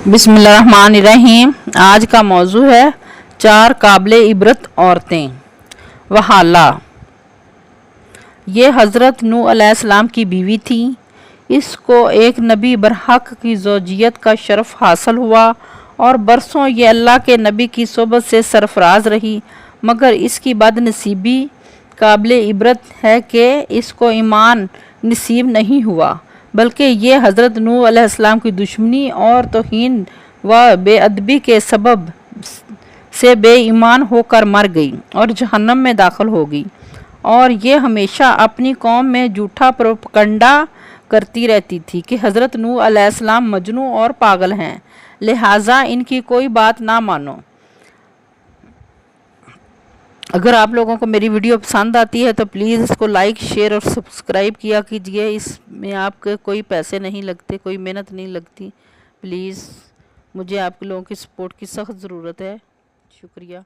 بسم اللہ الرحمن الرحیم۔ آج کا موضوع ہے 4 قابل عبرت عورتیں و حالہ۔ یہ حضرت نوح علیہ السلام کی بیوی تھی۔ اس کو ایک نبی برحق کی زوجیت کا شرف حاصل ہوا اور برسوں یہ اللہ کے نبی کی صحبت سے سرفراز رہی، مگر اس کی بد نصیبی قابل عبرت ہے کہ اس کو ایمان نصیب نہیں ہوا، بلکہ یہ حضرت نوح علیہ السلام کی دشمنی اور توہین و بے ادبی کے سبب سے بے ایمان ہو کر مر گئی اور جہنم میں داخل ہو گئی، اور یہ ہمیشہ اپنی قوم میں جھوٹا پروپیگنڈا کرتی رہتی تھی کہ حضرت نوح علیہ السلام مجنون اور پاگل ہیں، لہٰذا ان کی کوئی بات نہ مانو۔ اگر آپ لوگوں کو میری ویڈیو پسند آتی ہے تو پلیز اس کو لائک، شیئر اور سبسکرائب کیا کیجئے۔ اس میں آپ کے کوئی پیسے نہیں لگتے، کوئی محنت نہیں لگتی۔ پلیز مجھے آپ لوگوں کی سپورٹ کی سخت ضرورت ہے۔ شکریہ۔